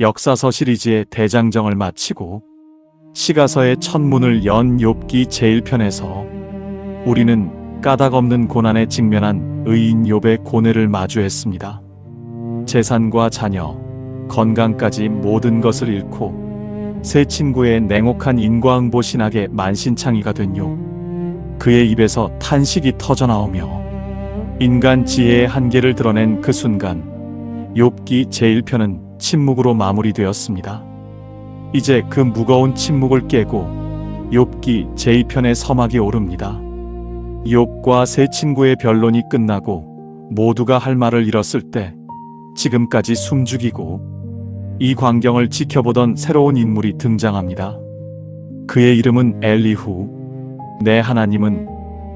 역사서 시리즈의 대장정을 마치고 시가서의 첫 문을 연 욥기 제1편에서 우리는 까닭 없는 고난에 직면한 의인 욥의 고뇌를 마주했습니다. 재산과 자녀, 건강까지 모든 것을 잃고 새 친구의 냉혹한 인과응보 신학에 만신창이가 된 욥. 그의 입에서 탄식이 터져나오며 인간 지혜의 한계를 드러낸 그 순간 욥기 제1편은 침묵으로 마무리되었습니다. 이제 그 무거운 침묵을 깨고 욥기 제2편의 서막이 오릅니다. 욥과 새 친구의 변론이 끝나고 모두가 할 말을 잃었을 때 지금까지 숨죽이고 이 광경을 지켜보던 새로운 인물이 등장합니다. 그의 이름은 엘리후. 내 하나님은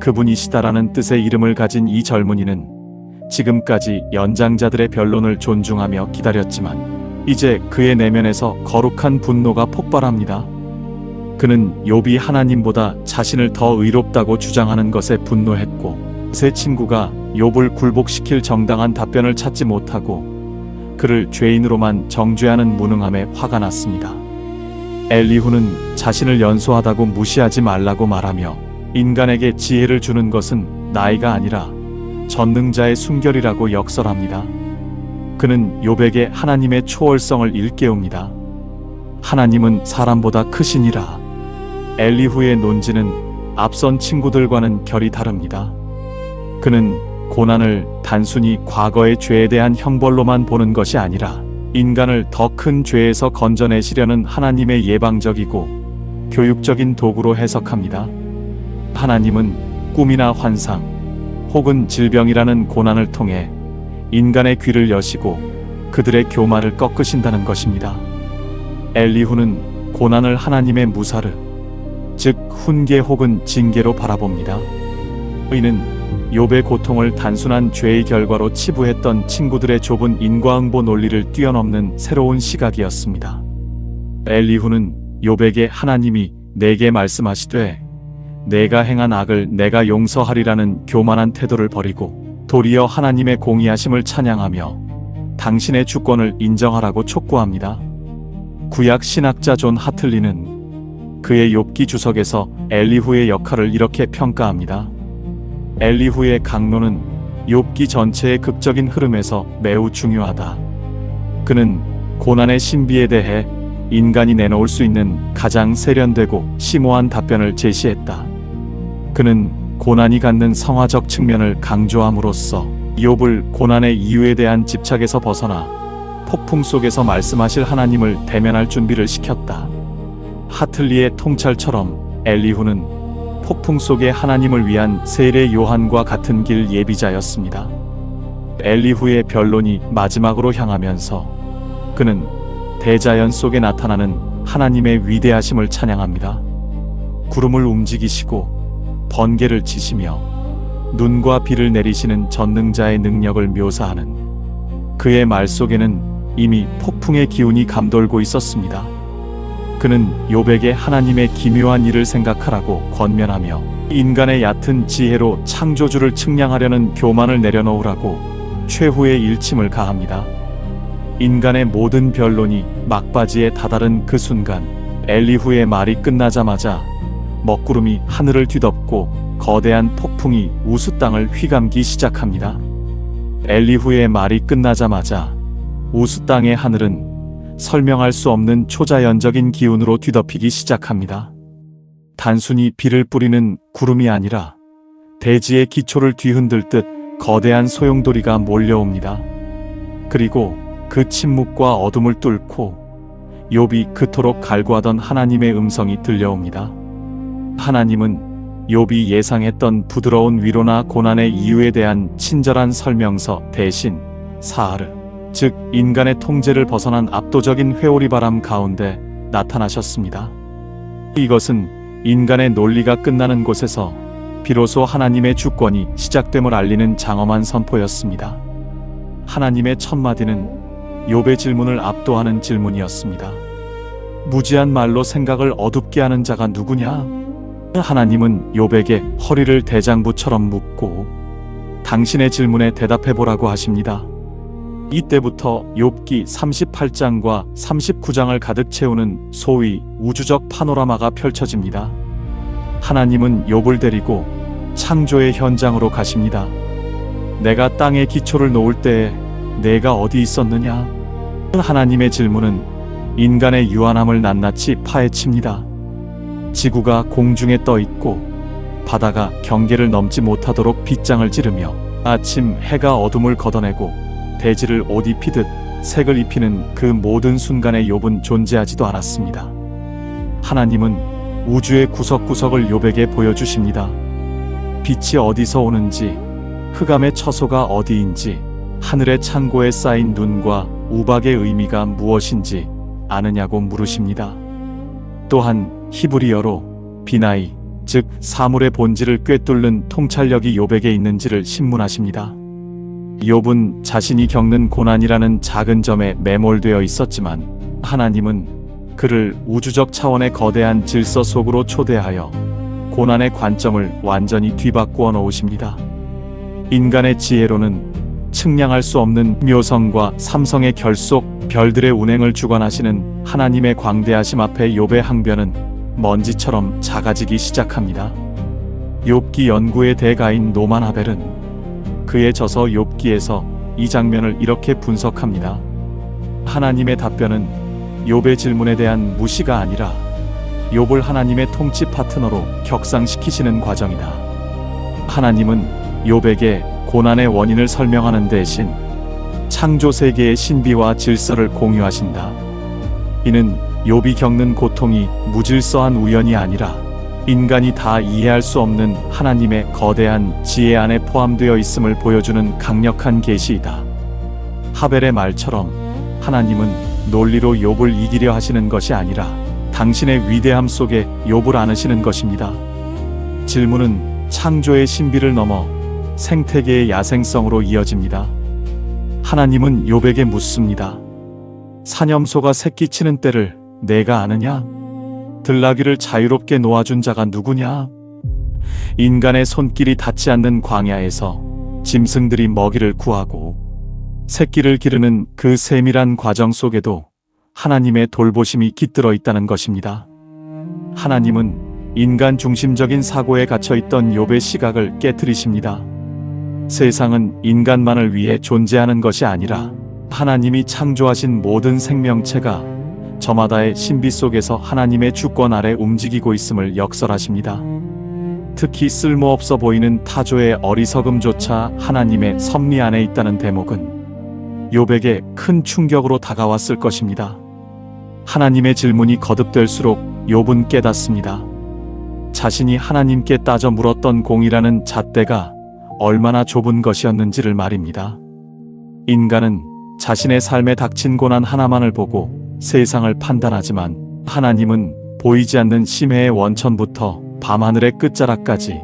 그분이시다라는 뜻의 이름을 가진 이 젊은이는 지금까지 연장자들의 변론을 존중하며 기다렸지만 이제 그의 내면에서 거룩한 분노가 폭발합니다. 그는 욥이 하나님보다 자신을 더 의롭다고 주장하는 것에 분노했고 새 친구가 욥을 굴복시킬 정당한 답변을 찾지 못하고 그를 죄인으로만 정죄하는 무능함에 화가 났습니다. 엘리후는 자신을 연소하다고 무시하지 말라고 말하며 인간에게 지혜를 주는 것은 나이가 아니라 전능자의 순결이라고 역설합니다. 그는 욥에게 하나님의 초월성을 일깨웁니다. 하나님은 사람보다 크시니라. 엘리후의 논지는 앞선 친구들과는 결이 다릅니다. 그는 고난을 단순히 과거의 죄에 대한 형벌로만 보는 것이 아니라 인간을 더 큰 죄에서 건져내시려는 하나님의 예방적이고 교육적인 도구로 해석합니다. 하나님은 꿈이나 환상, 혹은 질병이라는 고난을 통해 인간의 귀를 여시고 그들의 교만을 꺾으신다는 것입니다. 엘리후는 고난을 하나님의 무사르, 즉 훈계 혹은 징계로 바라봅니다. 이는 욥의 고통을 단순한 죄의 결과로 치부했던 친구들의 좁은 인과응보 논리를 뛰어넘는 새로운 시각이었습니다. 엘리후는 욥에게 하나님이 내게 말씀하시되 내가 행한 악을 내가 용서하리라는 교만한 태도를 버리고 도리어 하나님의 공의하심을 찬양하며 당신의 주권을 인정하라고 촉구합니다. 구약 신학자 존 하틀리는 그의 욥기 주석에서 엘리후의 역할을 이렇게 평가합니다. 엘리후의 강론은 욥기 전체의 극적인 흐름에서 매우 중요하다. 그는 고난의 신비에 대해 인간이 내놓을 수 있는 가장 세련되고 심오한 답변을 제시했다. 그는 고난이 갖는 성화적 측면을 강조함으로써 욥을 고난의 이유에 대한 집착에서 벗어나 폭풍 속에서 말씀하실 하나님을 대면할 준비를 시켰다. 하틀리의 통찰처럼 엘리후는 폭풍 속의 하나님을 위한 세례 요한과 같은 길 예비자였습니다. 엘리후의 변론이 마지막으로 향하면서 그는 대자연 속에 나타나는 하나님의 위대하심을 찬양합니다. 구름을 움직이시고 번개를 치시며 눈과 비를 내리시는 전능자의 능력을 묘사하는 그의 말 속에는 이미 폭풍의 기운이 감돌고 있었습니다. 그는 욥에게 하나님의 기묘한 일을 생각하라고 권면하며 인간의 얕은 지혜로 창조주를 측량하려는 교만을 내려놓으라고 최후의 일침을 가합니다. 인간의 모든 변론이 막바지에 다다른 그 순간 엘리후의 말이 끝나자마자 먹구름이 하늘을 뒤덮고 거대한 폭풍이 우수 땅을 휘감기 시작합니다. 엘리후의 말이 끝나자마자 우수 땅의 하늘은 설명할 수 없는 초자연적인 기운으로 뒤덮이기 시작합니다. 단순히 비를 뿌리는 구름이 아니라 대지의 기초를 뒤흔들 듯 거대한 소용돌이가 몰려옵니다. 그리고 그 침묵과 어둠을 뚫고 욥이 그토록 갈구하던 하나님의 음성이 들려옵니다. 하나님은 욥이 예상했던 부드러운 위로나 고난의 이유에 대한 친절한 설명서 대신 사하르, 즉 인간의 통제를 벗어난 압도적인 회오리바람 가운데 나타나셨습니다. 이것은 인간의 논리가 끝나는 곳에서 비로소 하나님의 주권이 시작됨을 알리는 장엄한 선포였습니다. 하나님의 첫 마디는 욥의 질문을 압도하는 질문이었습니다. 무지한 말로 생각을 어둡게 하는 자가 누구냐? 하나님은 욥에게 허리를 대장부처럼 묶고 당신의 질문에 대답해보라고 하십니다. 이때부터 욥기 38장과 39장을 가득 채우는 소위 우주적 파노라마가 펼쳐집니다. 하나님은 욥을 데리고 창조의 현장으로 가십니다. 내가 땅의 기초를 놓을 때에 내가 어디 있었느냐? 하나님의 질문은 인간의 유한함을 낱낱이 파헤칩니다. 지구가 공중에 떠 있고 바다가 경계를 넘지 못하도록 빗장을 지르며 아침 해가 어둠을 걷어내고 대지를 옷 입히듯 색을 입히는 그 모든 순간에 욥은 존재하지도 않았습니다. 하나님은 우주의 구석구석을 욥에게 보여주십니다. 빛이 어디서 오는지, 흑암의 처소가 어디인지, 하늘의 창고에 쌓인 눈과 우박의 의미가 무엇인지 아느냐고 물으십니다. 또한 히브리어로 비나이, 즉 사물의 본질을 꿰뚫는 통찰력이 욥에게 있는지를 신문하십니다. 욥은 자신이 겪는 고난이라는 작은 점에 매몰되어 있었지만 하나님은 그를 우주적 차원의 거대한 질서 속으로 초대하여 고난의 관점을 완전히 뒤바꾸어 놓으십니다. 인간의 지혜로는 측량할 수 없는 묘성과 삼성의 결속, 별들의 운행을 주관하시는 하나님의 광대하심 앞에 욥의 항변은 먼지처럼 작아지기 시작합니다. 욥기 연구의 대가인 노만 하벨은 그의 저서 욥기에서 이 장면을 이렇게 분석합니다. 하나님의 답변은 욥의 질문에 대한 무시가 아니라 욥을 하나님의 통치 파트너로 격상시키시는 과정이다. 하나님은 욥에게 고난의 원인을 설명하는 대신 창조 세계의 신비와 질서를 공유하신다. 이는 욥이 겪는 고통이 무질서한 우연이 아니라 인간이 다 이해할 수 없는 하나님의 거대한 지혜 안에 포함되어 있음을 보여주는 강력한 계시이다. 하벨의 말처럼 하나님은 논리로 욥을 이기려 하시는 것이 아니라 당신의 위대함 속에 욥을 안으시는 것입니다. 질문은 창조의 신비를 넘어 생태계의 야생성으로 이어집니다. 하나님은 욥에게 묻습니다. 사념소가 새끼치는 때를 내가 아느냐? 들나귀를 자유롭게 놓아준 자가 누구냐? 인간의 손길이 닿지 않는 광야에서 짐승들이 먹이를 구하고 새끼를 기르는 그 세밀한 과정 속에도 하나님의 돌보심이 깃들어 있다는 것입니다. 하나님은 인간 중심적인 사고에 갇혀있던 욥의 시각을 깨트리십니다. 세상은 인간만을 위해 존재하는 것이 아니라 하나님이 창조하신 모든 생명체가 저마다의 신비 속에서 하나님의 주권 아래 움직이고 있음을 역설하십니다. 특히 쓸모없어 보이는 타조의 어리석음조차 하나님의 섭리 안에 있다는 대목은 욥에게 큰 충격으로 다가왔을 것입니다. 하나님의 질문이 거듭될수록 욥은 깨닫습니다. 자신이 하나님께 따져 물었던 공이라는 잣대가 얼마나 좁은 것이었는지를 말입니다. 인간은 자신의 삶에 닥친 고난 하나만을 보고 세상을 판단하지만 하나님은 보이지 않는 심해의 원천부터 밤하늘의 끝자락까지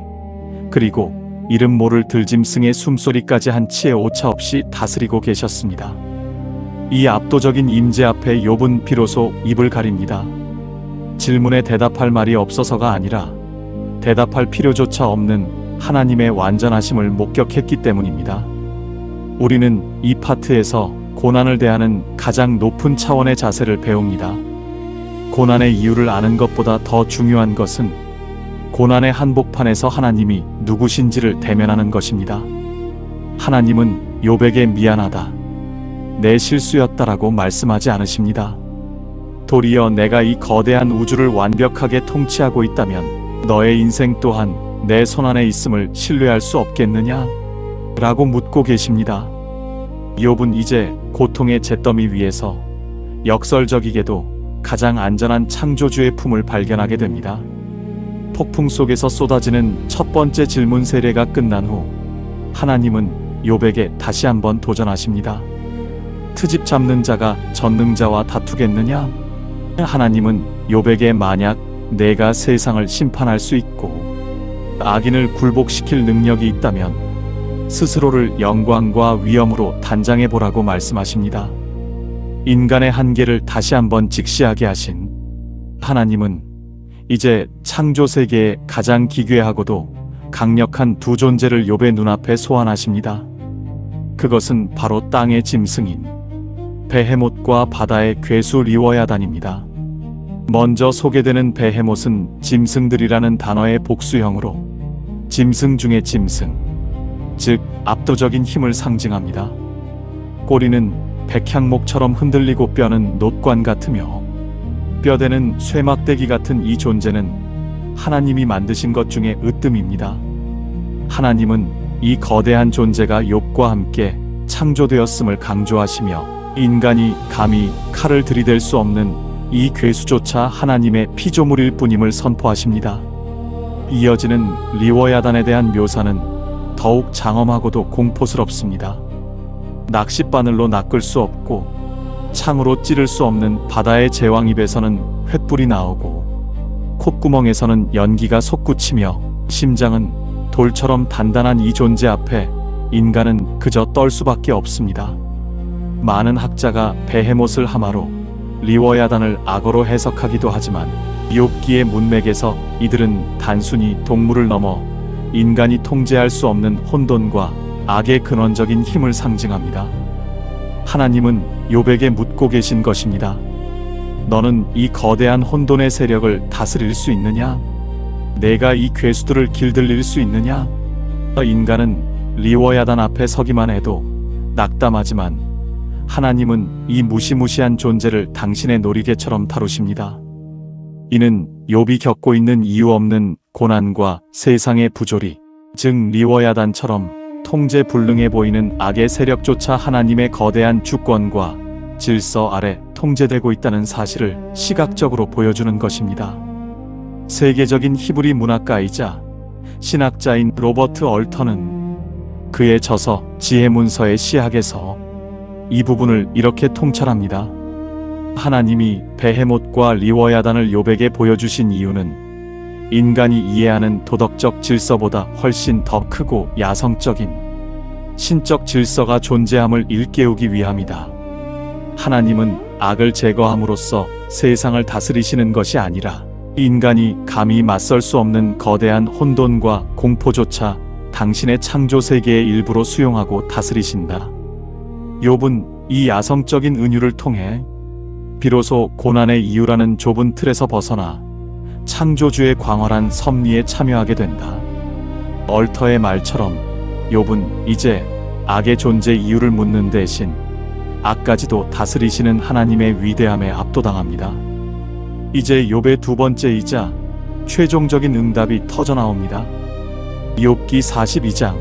그리고 이름 모를 들짐승의 숨소리까지 한치의 오차 없이 다스리고 계셨습니다. 이 압도적인 임재 앞에 욥은 비로소 입을 가립니다. 질문에 대답할 말이 없어서가 아니라 대답할 필요조차 없는 하나님의 완전하심을 목격했기 때문입니다. 우리는 이 파트에서 고난을 대하는 가장 높은 차원의 자세를 배웁니다. 고난의 이유를 아는 것보다 더 중요한 것은 고난의 한복판에서 하나님이 누구신지를 대면하는 것입니다. 하나님은 욥에게 미안하다, 내 실수였다라고 말씀하지 않으십니다. 도리어 내가 이 거대한 우주를 완벽하게 통치하고 있다면 너의 인생 또한 내 손안에 있음을 신뢰할 수 없겠느냐? 라고 묻고 계십니다. 욥은 이제 고통의 잿더미 위에서 역설적이게도 가장 안전한 창조주의 품을 발견하게 됩니다. 폭풍 속에서 쏟아지는 첫 번째 질문 세례가 끝난 후 하나님은 욥에게 다시 한번 도전하십니다. 트집 잡는 자가 전능자와 다투겠느냐? 하나님은 욥에게 만약 내가 세상을 심판할 수 있고 악인을 굴복시킬 능력이 있다면 스스로를 영광과 위엄으로 단장해 보라고 말씀하십니다. 인간의 한계를 다시 한번 직시하게 하신 하나님은 이제 창조 세계의 가장 기괴하고도 강력한 두 존재를 욥의 눈앞에 소환하십니다. 그것은 바로 땅의 짐승인 베헤못과 바다의 괴수 리워야단입니다. 먼저 소개되는 베헤못은 짐승들이라는 단어의 복수형으로 짐승 중의 짐승, 즉 압도적인 힘을 상징합니다. 꼬리는 백향목처럼 흔들리고 뼈는 놋관 같으며 뼈대는 쇠막대기 같은 이 존재는 하나님이 만드신 것 중에 으뜸입니다. 하나님은 이 거대한 존재가 욥과 함께 창조되었음을 강조하시며 인간이 감히 칼을 들이댈 수 없는 이 괴수조차 하나님의 피조물일 뿐임을 선포하십니다. 이어지는 리워야단에 대한 묘사는 더욱 장엄하고도 공포스럽습니다. 낚싯바늘로 낚을 수 없고 창으로 찌를 수 없는 바다의 제왕 입에서는 횃불이 나오고 콧구멍에서는 연기가 솟구치며 심장은 돌처럼 단단한 이 존재 앞에 인간은 그저 떨 수밖에 없습니다. 많은 학자가 베헤못을 하마로 리워야단을 악어로 해석하기도 하지만 욥기의 문맥에서 이들은 단순히 동물을 넘어 인간이 통제할 수 없는 혼돈과 악의 근원적인 힘을 상징합니다. 하나님은 욥에게 묻고 계신 것입니다. 너는 이 거대한 혼돈의 세력을 다스릴 수 있느냐? 내가 이 괴수들을 길들일 수 있느냐? 인간은 리워야단 앞에 서기만 해도 낙담하지만 하나님은 이 무시무시한 존재를 당신의 놀이개처럼 다루십니다. 이는 욥이 겪고 있는 이유 없는 고난과 세상의 부조리, 즉 리워야단처럼 통제불능해 보이는 악의 세력조차 하나님의 거대한 주권과 질서 아래 통제되고 있다는 사실을 시각적으로 보여주는 것입니다. 세계적인 히브리 문학가이자 신학자인 로버트 얼턴은 그의 저서 지혜문서의 시학에서 이 부분을 이렇게 통찰합니다. 하나님이 베헤못과 리워야단을 욥에게 보여주신 이유는 인간이 이해하는 도덕적 질서보다 훨씬 더 크고 야성적인 신적 질서가 존재함을 일깨우기 위함이다. 하나님은 악을 제거함으로써 세상을 다스리시는 것이 아니라 인간이 감히 맞설 수 없는 거대한 혼돈과 공포조차 당신의 창조 세계의 일부로 수용하고 다스리신다. 욥은 이 야성적인 은유를 통해 비로소 고난의 이유라는 좁은 틀에서 벗어나 창조주의 광활한 섭리에 참여하게 된다. 얼터의 말처럼 욥은 이제 악의 존재 이유를 묻는 대신 악까지도 다스리시는 하나님의 위대함에 압도당합니다. 이제 욥의 두 번째이자 최종적인 응답이 터져나옵니다. 욥기 42장.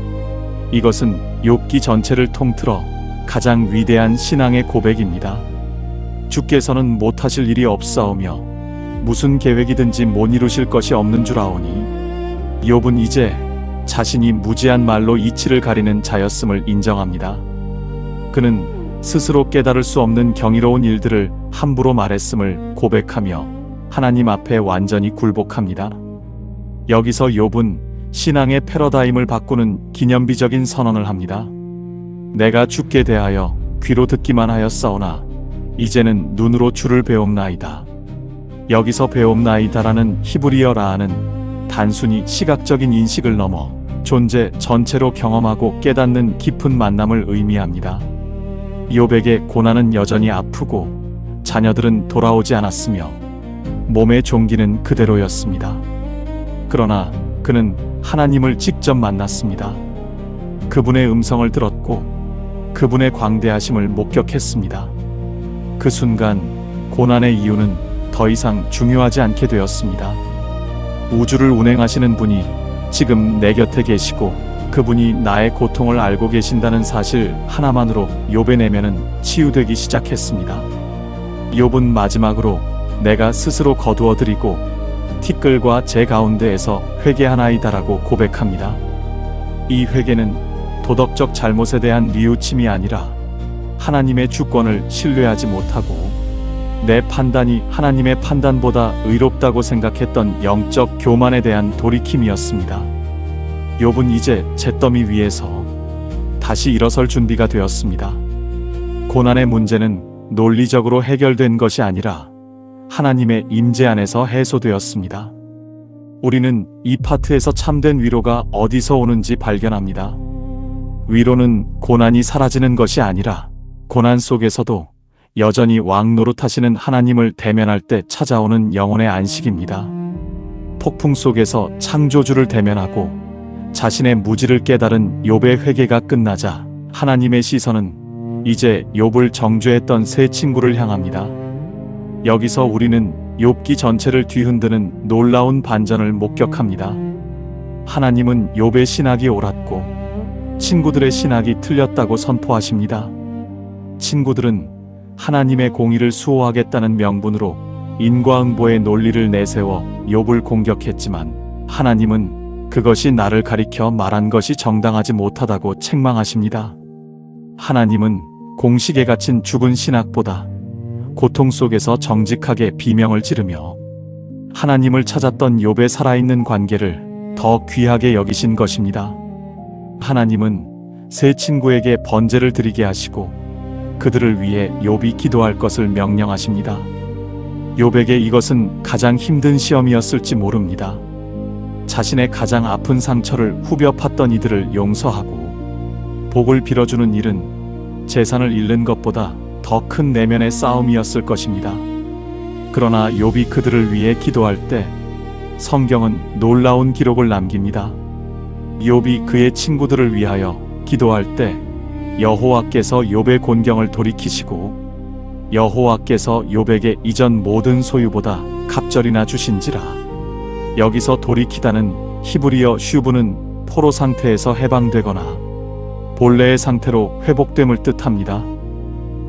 이것은 욥기 전체를 통틀어 가장 위대한 신앙의 고백입니다. 주께서는 못하실 일이 없사오며 무슨 계획이든지 못 이루실 것이 없는 줄 아오니 욥은 이제 자신이 무지한 말로 이치를 가리는 자였음을 인정합니다. 그는 스스로 깨달을 수 없는 경이로운 일들을 함부로 말했음을 고백하며 하나님 앞에 완전히 굴복합니다. 여기서 욥은 신앙의 패러다임을 바꾸는 기념비적인 선언을 합니다. 내가 주께 대하여 귀로 듣기만 하였사오나 이제는 눈으로 주를 배옵나이다. 여기서 배옵나이다라는 히브리어 라는 단순히 시각적인 인식을 넘어 존재 전체로 경험하고 깨닫는 깊은 만남을 의미합니다. 욥에게 고난은 여전히 아프고 자녀들은 돌아오지 않았으며 몸의 종기는 그대로였습니다. 그러나 그는 하나님을 직접 만났습니다. 그분의 음성을 들었고 그분의 광대하심을 목격했습니다. 그 순간 고난의 이유는 더 이상 중요하지 않게 되었습니다. 우주를 운행하시는 분이 지금 내 곁에 계시고 그분이 나의 고통을 알고 계신다는 사실 하나만으로 욥의 내면은 치유되기 시작했습니다. 욥은 마지막으로 내가 스스로 거두어드리고 티끌과 제 가운데에서 회개하나이다라고 고백합니다. 이 회개는 도덕적 잘못에 대한 뉘우침이 아니라 하나님의 주권을 신뢰하지 못하고 내 판단이 하나님의 판단보다 의롭다고 생각했던 영적 교만에 대한 돌이킴이었습니다. 욥은 이제 잿더미 위에서 다시 일어설 준비가 되었습니다. 고난의 문제는 논리적으로 해결된 것이 아니라 하나님의 임재 안에서 해소되었습니다. 우리는 이 파트에서 참된 위로가 어디서 오는지 발견합니다. 위로는 고난이 사라지는 것이 아니라 고난 속에서도 여전히 왕 노릇하시는 하나님을 대면할 때 찾아오는 영혼의 안식입니다. 폭풍 속에서 창조주를 대면하고 자신의 무지를 깨달은 욥의 회개가 끝나자 하나님의 시선은 이제 욥을 정죄했던 세 친구를 향합니다. 여기서 우리는 욥기 전체를 뒤흔드는 놀라운 반전을 목격합니다. 하나님은 욥의 신학이 옳았고 친구들의 신학이 틀렸다고 선포하십니다. 친구들은 하나님의 공의를 수호하겠다는 명분으로 인과응보의 논리를 내세워 욥을 공격했지만 하나님은 그것이 나를 가리켜 말한 것이 정당하지 못하다고 책망하십니다. 하나님은 공식에 갇힌 죽은 신학보다 고통 속에서 정직하게 비명을 지르며 하나님을 찾았던 욥의 살아있는 관계를 더 귀하게 여기신 것입니다. 하나님은 세 친구에게 번제를 드리게 하시고 그들을 위해 욥이 기도할 것을 명령하십니다. 욥에게 이것은 가장 힘든 시험이었을지 모릅니다. 자신의 가장 아픈 상처를 후벼 팠던 이들을 용서하고 복을 빌어주는 일은 재산을 잃는 것보다 더 큰 내면의 싸움이었을 것입니다. 그러나 욥이 그들을 위해 기도할 때 성경은 놀라운 기록을 남깁니다. 욥이 그의 친구들을 위하여 기도할 때 여호와께서 욥의 곤경을 돌이키시고 여호와께서 욥에게 이전 모든 소유보다 갑절이나 주신지라. 여기서 돌이키다는 히브리어 슈브는 포로 상태에서 해방되거나 본래의 상태로 회복됨을 뜻합니다.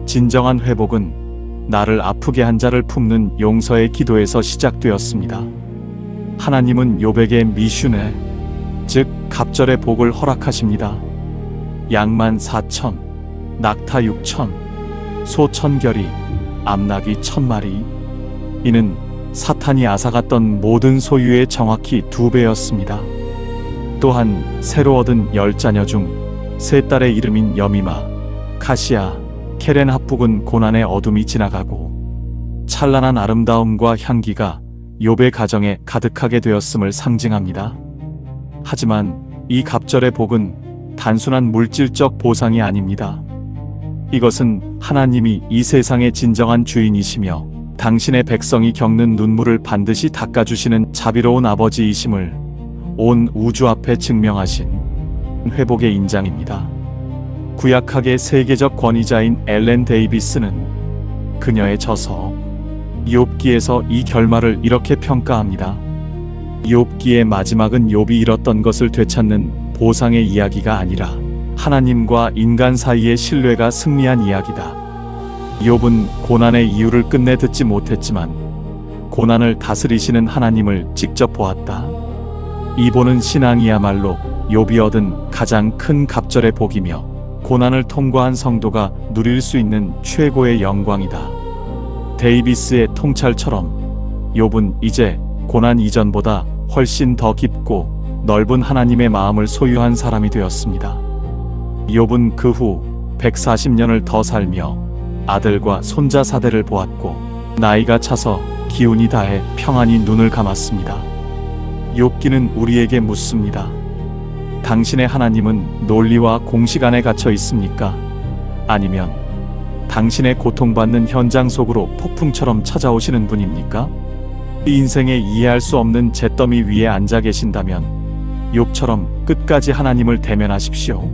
진정한 회복은 나를 아프게 한 자를 품는 용서의 기도에서 시작되었습니다. 하나님은 욥에게 미슈네, 즉 갑절의 복을 허락하십니다. 양만 4천, 낙타 6천, 소 1,000결이, 암나귀 1,000마리. 이는 사탄이 앗아갔던 모든 소유의 정확히 2배였습니다. 또한 새로 얻은 10자녀 중 3딸의 이름인 여미마, 카시아, 케렌 합북은 고난의 어둠이 지나가고 찬란한 아름다움과 향기가 욥의 가정에 가득하게 되었음을 상징합니다. 하지만 이 갑절의 복은 단순한 물질적 보상이 아닙니다. 이것은 하나님이 이 세상의 진정한 주인이시며 당신의 백성이 겪는 눈물을 반드시 닦아주시는 자비로운 아버지이심을 온 우주 앞에 증명하신 회복의 인장입니다. 구약학의 세계적 권위자인 엘렌 데이비스는 그녀의 저서 욥기에서 이 결말을 이렇게 평가합니다. 욥기의 마지막은 욥이 잃었던 것을 되찾는 보상의 이야기가 아니라 하나님과 인간 사이의 신뢰가 승리한 이야기다. 욥은 고난의 이유를 끝내 듣지 못했지만 고난을 다스리시는 하나님을 직접 보았다. 이 보는 신앙이야말로 욥이 얻은 가장 큰 갑절의 복이며 고난을 통과한 성도가 누릴 수 있는 최고의 영광이다. 데이비스의 통찰처럼 욥은 이제 고난 이전보다 훨씬 더 깊고 넓은 하나님의 마음을 소유한 사람이 되었습니다. 욥은 그 후 140년을 더 살며 아들과 손자 사대를 보았고 나이가 차서 기운이 다해 평안히 눈을 감았습니다. 욥기는 우리에게 묻습니다. 당신의 하나님은 논리와 공식 안에 갇혀 있습니까? 아니면 당신의 고통받는 현장 속으로 폭풍처럼 찾아오시는 분입니까? 인생에 이해할 수 없는 잿더미 위에 앉아 계신다면 욥처럼 끝까지 하나님을 대면하십시오.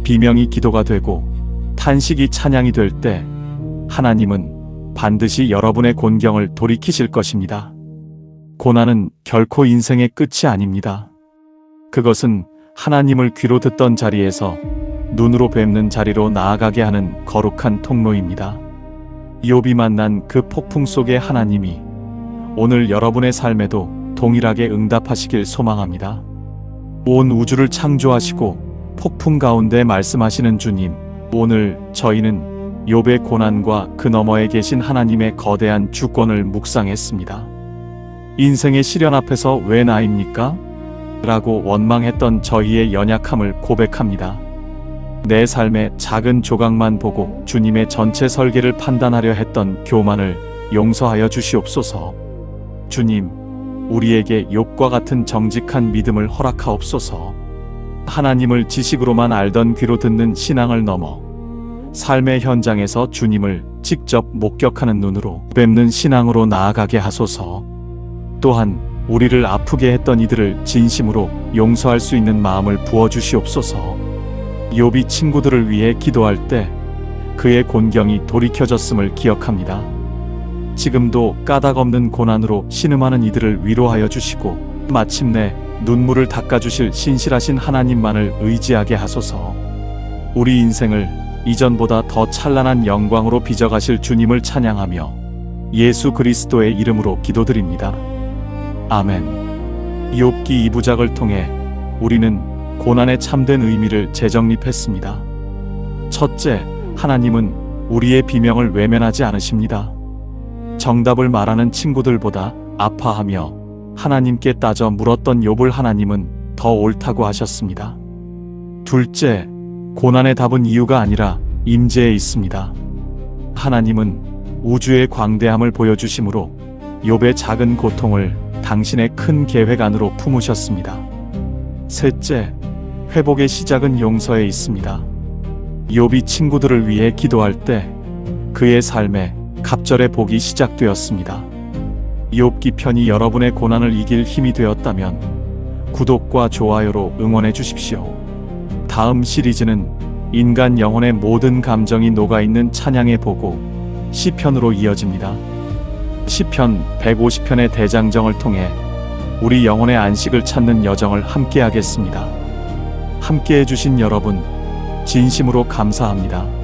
비명이 기도가 되고 탄식이 찬양이 될 때 하나님은 반드시 여러분의 곤경을 돌이키실 것입니다. 고난은 결코 인생의 끝이 아닙니다. 그것은 하나님을 귀로 듣던 자리에서 눈으로 뵙는 자리로 나아가게 하는 거룩한 통로입니다. 욥이 만난 그 폭풍 속의 하나님이 오늘 여러분의 삶에도 동일하게 응답하시길 소망합니다. 온 우주를 창조하시고 폭풍 가운데 말씀하시는 주님, 오늘 저희는 욥의 고난과 그 너머에 계신 하나님의 거대한 주권을 묵상했습니다. 인생의 시련 앞에서 왜 나입니까? 라고 원망했던 저희의 연약함을 고백합니다. 내 삶의 작은 조각만 보고 주님의 전체 설계를 판단하려 했던 교만을 용서하여 주시옵소서. 주님, 우리에게 욥과 같은 정직한 믿음을 허락하옵소서. 하나님을 지식으로만 알던 귀로 듣는 신앙을 넘어 삶의 현장에서 주님을 직접 목격하는 눈으로 뵙는 신앙으로 나아가게 하소서. 또한 우리를 아프게 했던 이들을 진심으로 용서할 수 있는 마음을 부어주시옵소서. 욥이 친구들을 위해 기도할 때 그의 곤경이 돌이켜졌음을 기억합니다. 지금도 까닭없는 고난으로 신음하는 이들을 위로하여 주시고 마침내 눈물을 닦아주실 신실하신 하나님만을 의지하게 하소서. 우리 인생을 이전보다 더 찬란한 영광으로 빚어가실 주님을 찬양하며 예수 그리스도의 이름으로 기도드립니다. 아멘. 욥기 2부작을 통해 우리는 고난의 참된 의미를 재정립했습니다. 첫째, 하나님은 우리의 비명을 외면하지 않으십니다. 정답을 말하는 친구들보다 아파하며 하나님께 따져 물었던 욥을 하나님은 더 옳다고 하셨습니다. 둘째, 고난의 답은 이유가 아니라 임재에 있습니다. 하나님은 우주의 광대함을 보여주심으로 욥의 작은 고통을 당신의 큰 계획 안으로 품으셨습니다. 셋째, 회복의 시작은 용서에 있습니다. 욥이 친구들을 위해 기도할 때 그의 삶에 갑절의 복이 시작되었습니다. 욥기 편이 여러분의 고난을 이길 힘이 되었다면 구독과 좋아요로 응원해 주십시오. 다음 시리즈는 인간 영혼의 모든 감정이 녹아있는 찬양의 보고 시편으로 이어집니다. 시편 150편의 대장정을 통해 우리 영혼의 안식을 찾는 여정을 함께 하겠습니다. 함께 해주신 여러분 진심으로 감사합니다.